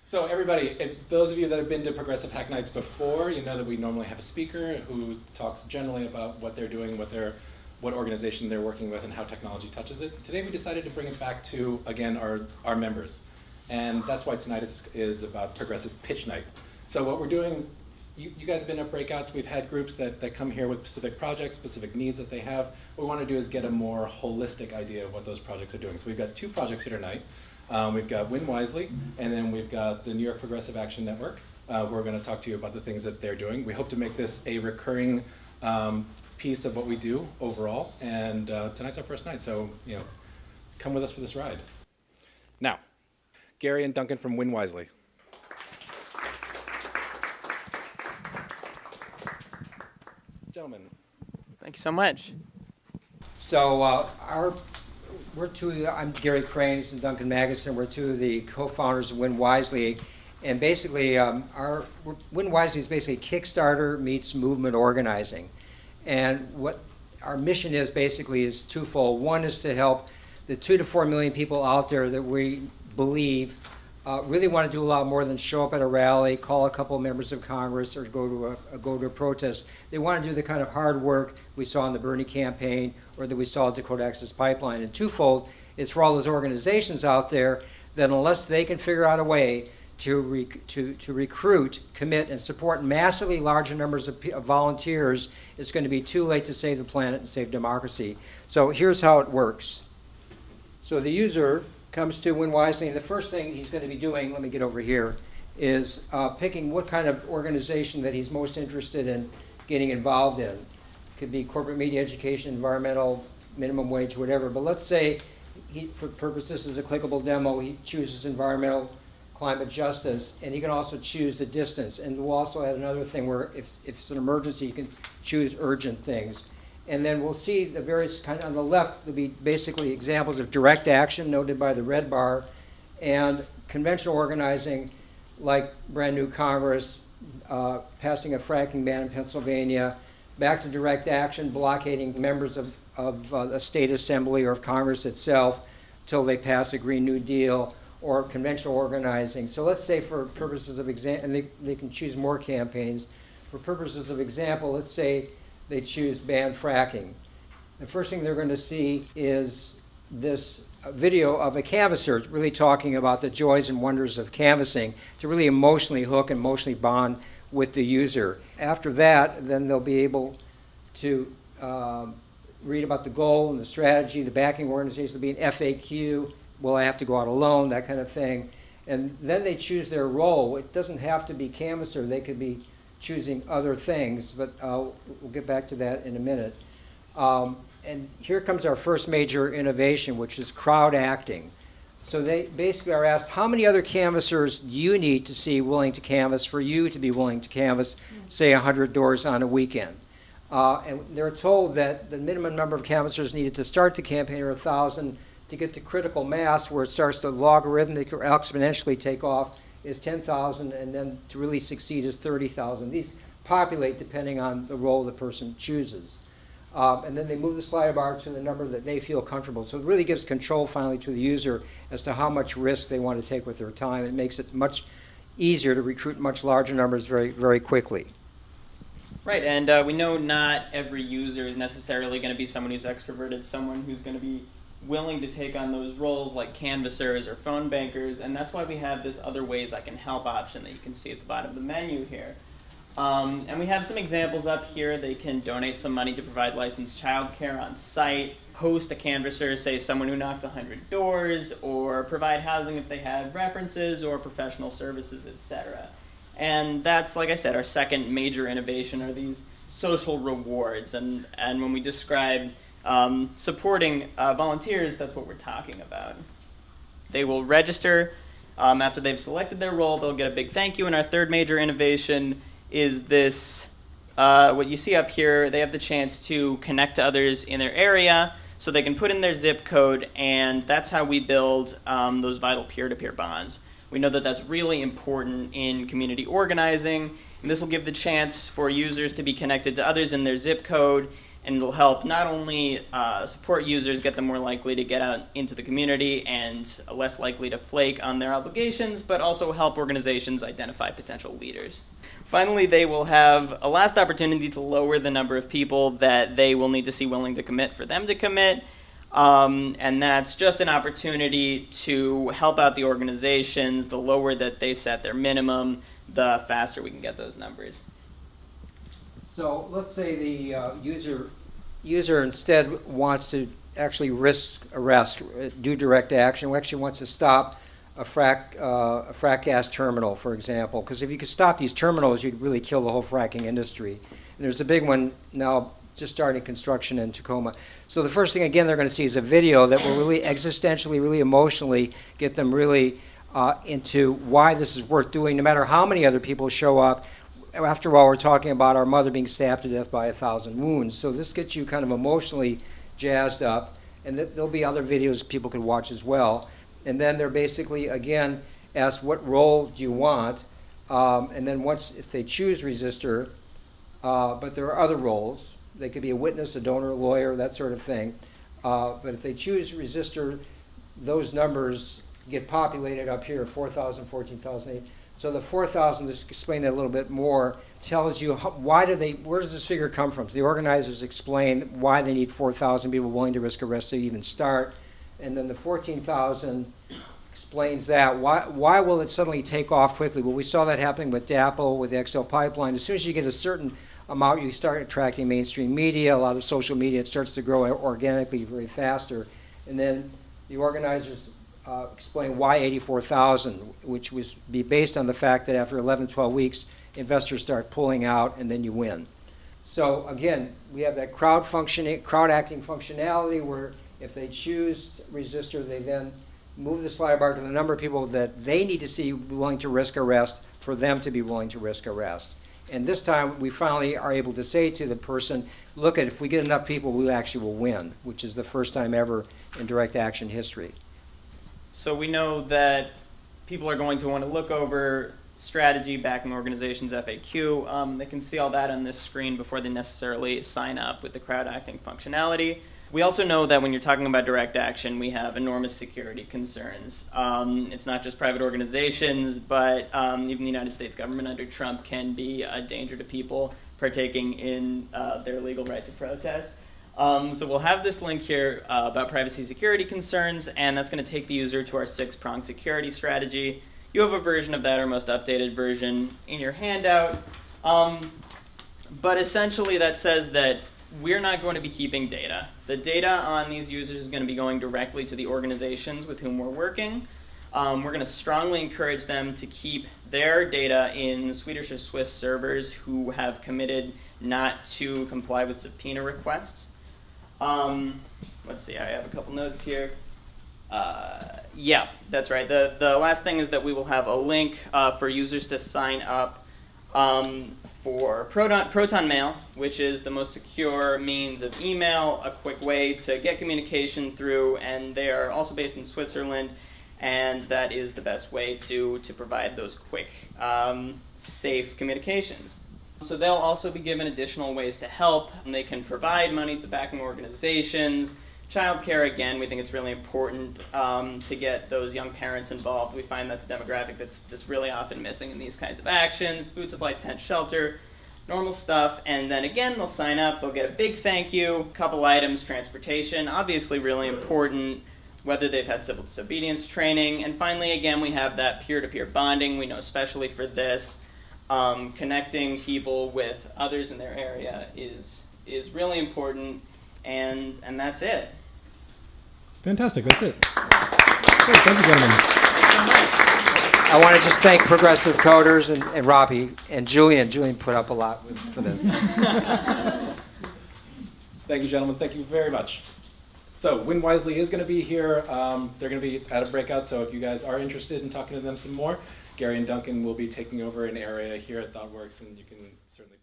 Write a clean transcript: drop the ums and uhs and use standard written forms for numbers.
So everybody, those of you that have been to Progressive HackNights before, you know that we normally have a speaker who talks generally about what they're doing, what organization they're working with, and how technology touches it. Today we decided to bring it back to, again, our members. And that's why tonight is about Progressive PitchNight. So what we're doing, you guys have been at breakouts. We've had groups that come here with specific projects, specific needs that they have. What we want to do is get a more holistic idea of what those projects are doing. So we've got 2 projects here tonight. We've got WinWisely, and then we've got the New York Progressive Action Network, who are going to talk to you about the things that they're doing. We hope to make this a recurring piece of what we do overall, and tonight's our first night, so come with us for this ride. Now, Gary and Duncan from WinWisely. Gentlemen. Thank you so much. So I'm Gary Krane and Duncan Magnuson. We're 2 of the co-founders of WinWisely. And basically, our WinWisely is basically Kickstarter meets movement organizing. And what our mission is basically is twofold. One is to help the 2 to 4 million people out there that we believe really want to do a lot more than show up at a rally, call a couple of members of Congress, or go to a protest. They want to do the kind of hard work we saw in the Bernie campaign or that we saw at Dakota Access Pipeline. And twofold is for all those organizations out there that unless they can figure out a way to recruit, commit, and support massively larger numbers of volunteers, it's going to be too late to save the planet and save democracy. So here's how it works. So the user comes to WinWisely, and the first thing he's going to be doing, let me get over here, is picking what kind of organization that he's most interested in getting involved in. It could be corporate media education, environmental, minimum wage, whatever. But let's say, for purpose, this is a clickable demo, he chooses environmental, climate justice, and he can also choose the distance. And we'll also add another thing where if it's an emergency, you can choose urgent things. And then we'll see the various on the left, there'll be basically examples of direct action noted by the red bar, and conventional organizing like brand new Congress, passing a fracking ban in Pennsylvania, back to direct action, blockading members of a state assembly or of Congress itself till they pass a Green New Deal, or conventional organizing. So let's say for purposes of example, and they can choose more campaigns. For purposes of example, let's say they choose ban fracking. The first thing they're going to see is this video of a canvasser really talking about the joys and wonders of canvassing to really emotionally hook and emotionally bond with the user. After that, then they'll be able to read about the goal and the strategy, the backing organization. There'll be an FAQ, will I have to go out alone, that kind of thing. And then they choose their role. It doesn't have to be canvasser. They could be choosing other things, but we'll get back to that in a minute. And here comes our first major innovation, which is crowd acting. So they basically are asked, how many other canvassers do you need to see willing to canvass for you to be willing to canvass, say, 100 doors on a weekend? And they're told that the minimum number of canvassers needed to start the campaign are 1,000. To get to critical mass, where it starts to logarithmically or exponentially take off, is 10,000, and then to really succeed is 30,000. These populate depending on the role the person chooses. And then they move the slider bar to the number that they feel comfortable. So it really gives control finally to the user as to how much risk they want to take with their time. It makes it much easier to recruit much larger numbers very, very quickly. Right, and we know not every user is necessarily going to be someone who's extroverted, someone who's going to be willing to take on those roles like canvassers or phone bankers, and that's why we have this other ways I can help option that you can see at the bottom of the menu here. And we have some examples up here. They can donate some money to provide licensed childcare on site, host a canvasser, say someone who knocks 100 doors, or provide housing if they have references, or professional services, etc. And that's, like I said, our second major innovation are these social rewards. And when we describe supporting volunteers, that's what we're talking about. They will register. After they've selected their role, they'll get a big thank you. And our third major innovation is this, what you see up here. They have the chance to connect to others in their area, so they can put in their zip code, and that's how we build those vital peer-to-peer bonds. We know that that's really important in community organizing, and this will give the chance for users to be connected to others in their zip code and it'll help not only support users, get them more likely to get out into the community and less likely to flake on their obligations, but also help organizations identify potential leaders. Finally, they will have a last opportunity to lower the number of people that they will need to see willing to commit for them to commit. And that's just an opportunity to help out the organizations. The lower that they set their minimum, the faster we can get those numbers. So let's say the user instead wants to actually risk arrest, do direct action, actually wants to stop a frac gas terminal, for example, because if you could stop these terminals, you'd really kill the whole fracking industry. And there's a big one now just starting construction in Tacoma. So the first thing, again, they're going to see is a video that will really existentially, really emotionally get them really into why this is worth doing, no matter how many other people show up. After all, we're talking about our mother being stabbed to death by 1,000 wounds. So this gets you kind of emotionally jazzed up, and there'll be other videos people could watch as well. And then they're basically, again, asked, what role do you want? And then if they choose resistor, but there are other roles. They could be a witness, a donor, a lawyer, that sort of thing. But if they choose resistor, those numbers get populated up here, 4,000, 14,000. So the 4,000, just explain that a little bit more, tells you where does this figure come from? So the organizers explain why they need 4,000 people willing to risk arrest to even start. And then the 14,000 explains that. Why will it suddenly take off quickly? Well, we saw that happening with DAPL, with the XL pipeline. As soon as you get a certain amount, you start attracting mainstream media, a lot of social media. It starts to grow organically very faster. And then the organizers explain why 84,000, which was be based on the fact that after 11, 12 weeks, investors start pulling out and then you win. So again, we have that crowd acting functionality where if they choose resistor, they then move the slide bar to the number of people that they need to see willing to risk arrest for them to be willing to risk arrest. And this time, we finally are able to say to the person, look, if we get enough people, we actually will win, which is the first time ever in direct action history. So we know that people are going to want to look over strategy backing organizations FAQ. They can see all that on this screen before they necessarily sign up with the crowd acting functionality. We also know that when you're talking about direct action, we have enormous security concerns. It's not just private organizations, but even the United States government under Trump can be a danger to people partaking in their legal right to protest. So we'll have this link here about privacy security concerns, and that's going to take the user to our 6-pronged security strategy. You have a version of that, our most updated version, in your handout. But essentially that says that we're not going to be keeping data. The data on these users is going to be going directly to the organizations with whom we're working. We're going to strongly encourage them to keep their data in Swedish or Swiss servers who have committed not to comply with subpoena requests. Let's see, I have a couple notes here. Yeah, that's right. The last thing is that we will have a link for users to sign up for Proton Mail, which is the most secure means of email, a quick way to get communication through, and they are also based in Switzerland, and that is the best way to provide those quick, safe communications. So they'll also be given additional ways to help, and they can provide money to backing organizations. Childcare, again, we think it's really important to get those young parents involved. We find that's a demographic that's really often missing in these kinds of actions. Food supply, tent, shelter, normal stuff. And then again, they'll sign up, they'll get a big thank you, couple items, transportation, obviously really important, whether they've had civil disobedience training. And finally, again, we have that peer-to-peer bonding. We know especially for this, connecting people with others in their area is really important. And that's it. Fantastic. That's it. Great. Thank you, gentlemen. Thanks so much. I want to just thank Progressive Coders and Robbie and Julian. Julian put up a lot for this. Thank you, gentlemen. Thank you very much. So WinWisely is going to be here. They're going to be at a breakout, so if you guys are interested in talking to them some more, Gary and Duncan will be taking over an area here at ThoughtWorks, and you can certainly